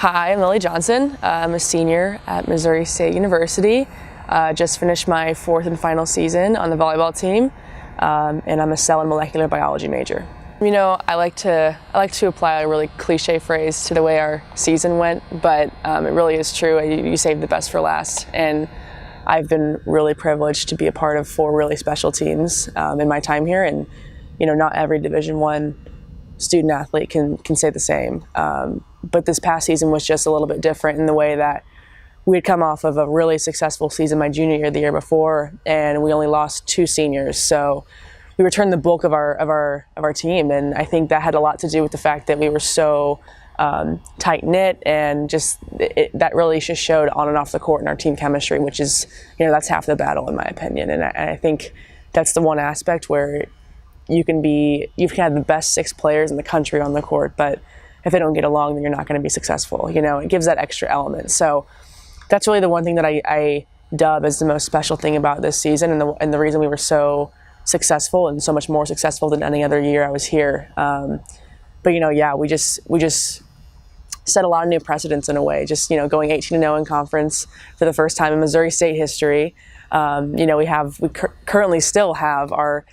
Hi, I'm Lily Johnson. I'm a senior at Missouri State University. Just finished my fourth and final season on the volleyball team, and I'm a cell and molecular biology major. You know, I like to apply a really cliche phrase to the way our season went, but it really is true. You save the best for last, and I've been really privileged to be a part of 4 really special teams in my time here, and you know, not every Division I student athlete can say the same. But this past season was just a little bit different in the way that we had come off of a really successful season my junior year the year before, and we only lost 2 seniors. So we returned the bulk of our team, and I think that had a lot to do with the fact that we were so tight knit, and just that really just showed on and off the court in our team chemistry, which is, you know, that's half the battle in my opinion. And I think that's the one aspect where you can have the best 6 players in the country on the court, but if they don't get along, then you're not going to be successful. You know, it gives that extra element. So that's really the one thing that I dub as the most special thing about this season, and the reason we were so successful and so much more successful than any other year I was here. But you know, yeah, we just set a lot of new precedents in a way. Just, you know, going 18-0 in conference for the first time in Missouri State history. You know, we currently still have our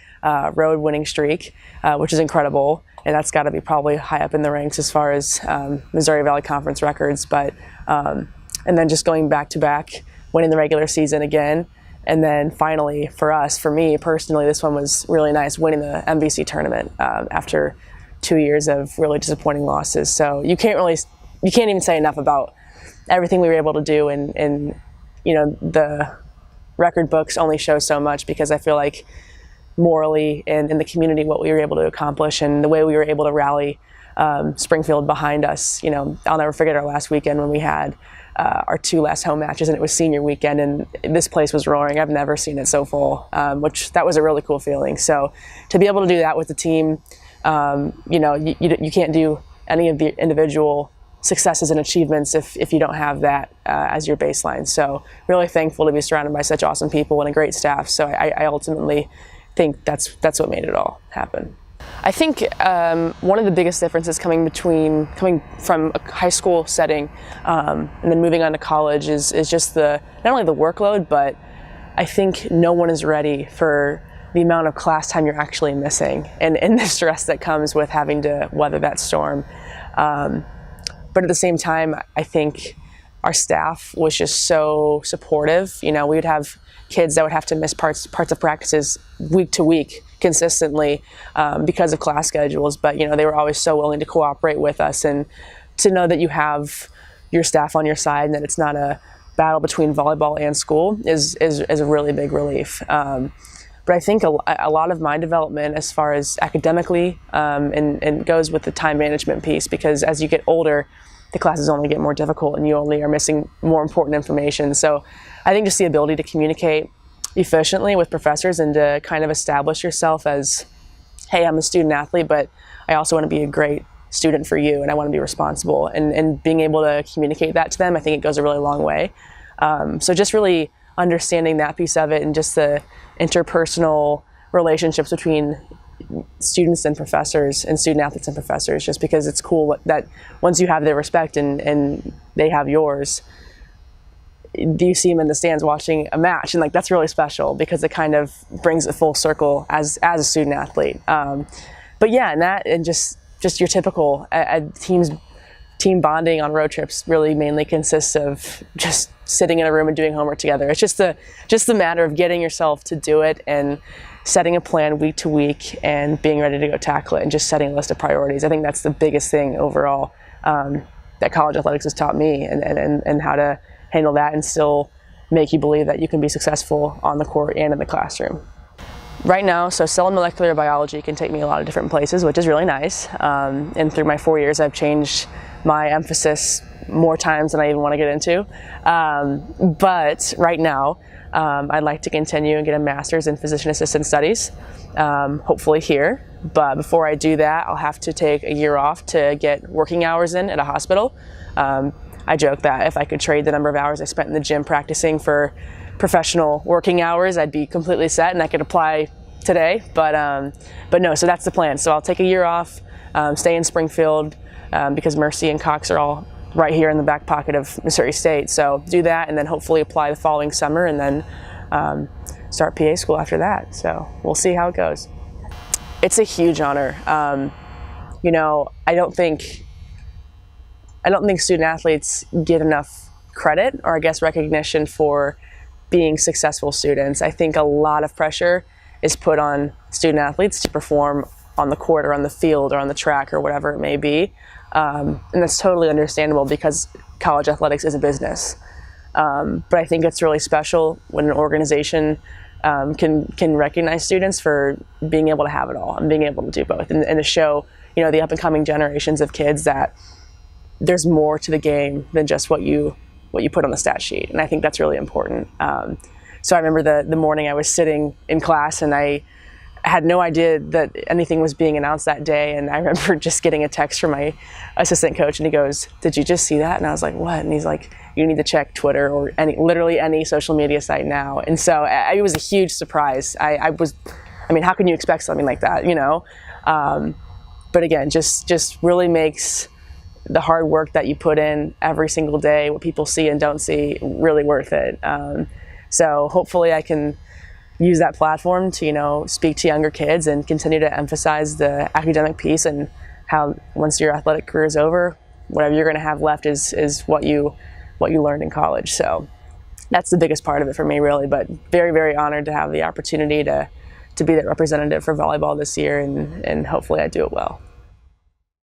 road winning streak, which is incredible, and that's got to be probably high up in the ranks as far as Missouri Valley Conference records. But and then just going back to back, winning the regular season again, and then finally for me personally, this one was really nice, winning the MVC tournament after 2 years of really disappointing losses. So you can't even say enough about everything we were able to do, and you know, the record books only show so much, because I feel like morally and in the community what we were able to accomplish and the way we were able to rally Springfield behind us. You know, I'll never forget our last weekend when we had our 2 last home matches, and it was senior weekend, and this place was roaring. I've never seen it so full, that was a really cool feeling. So to be able to do that with the team, you know, you can't do any of the individual successes and achievements if you don't have that as your baseline. So really thankful to be surrounded by such awesome people and a great staff. So I ultimately think that's what made it all happen. I think one of the biggest differences coming from a high school setting and then moving on to college is just not only the workload, but I think no one is ready for the amount of class time you're actually missing, and the stress that comes with having to weather that storm. But at the same time, I think our staff was just so supportive. You know, we would have kids that would have to miss parts of practices week to week consistently because of class schedules. But, you know, they were always so willing to cooperate with us, and to know that you have your staff on your side and that it's not a battle between volleyball and school is a really big relief. But I think a lot of my development as far as academically and goes with the time management piece, because as you get older, the classes only get more difficult and you only are missing more important information. So I think just the ability to communicate efficiently with professors and to kind of establish yourself as, hey, I'm a student athlete, but I also want to be a great student for you, and I want to be responsible. And being able to communicate that to them, I think it goes a really long way. So just really understanding that piece of it, and just the interpersonal relationships between students and professors, and student athletes and professors, just because it's cool that once you have their respect and they have yours, you see them in the stands watching a match, and like that's really special because it kind of brings it full circle as a student athlete. But yeah, and just your typical team bonding on road trips really mainly consists of just sitting in a room and doing homework together. It's just the matter of getting yourself to do it and setting a plan week to week and being ready to go tackle it, and just setting a list of priorities. I think that's the biggest thing overall that college athletics has taught me, and how to handle that and still make you believe that you can be successful on the court and in the classroom. Right now, so cell and molecular biology can take me a lot of different places, which is really nice. And through my 4 years, I've changed my emphasis more times than I even want to get into. But right now, I'd like to continue and get a master's in physician assistant studies, hopefully here. But before I do that, I'll have to take a year off to get working hours in at a hospital. I joke that if I could trade the number of hours I spent in the gym practicing for professional working hours, I'd be completely set and I could apply today. But no, so that's the plan. So I'll take a year off, stay in Springfield because Mercy and Cox are all right here in the back pocket of Missouri State. So do that, and then hopefully apply the following summer, and then start PA school after that. So we'll see how it goes. It's a huge honor. You know, I don't think student athletes get enough credit, or I guess recognition, for being successful students. I think a lot of pressure is put on student athletes to perform on the court or on the field or on the track or whatever it may be. And that's totally understandable because college athletics is a business. But I think it's really special when an organization can recognize students for being able to have it all and being able to do both, and to show, you know, the up and coming generations of kids that there's more to the game than just what you put on the stat sheet. And I think that's really important. So I remember the morning I was sitting in class, and I had no idea that anything was being announced that day. And I remember just getting a text from my assistant coach, and he goes, "Did you just see that?" And I was like, "What?" And he's like, "You need to check Twitter or literally any social media site now." And so it was a huge surprise. I mean, how can you expect something like that, you know? But again, just really makes the hard work that you put in every single day, what people see and don't see, really worth it. So hopefully I can use that platform to, you know, speak to younger kids and continue to emphasize the academic piece, and how once your athletic career is over, whatever you're going to have left is what you learned in college. So that's the biggest part of it for me, really. But very, very honored to have the opportunity to be that representative for volleyball this year, and hopefully I do it well.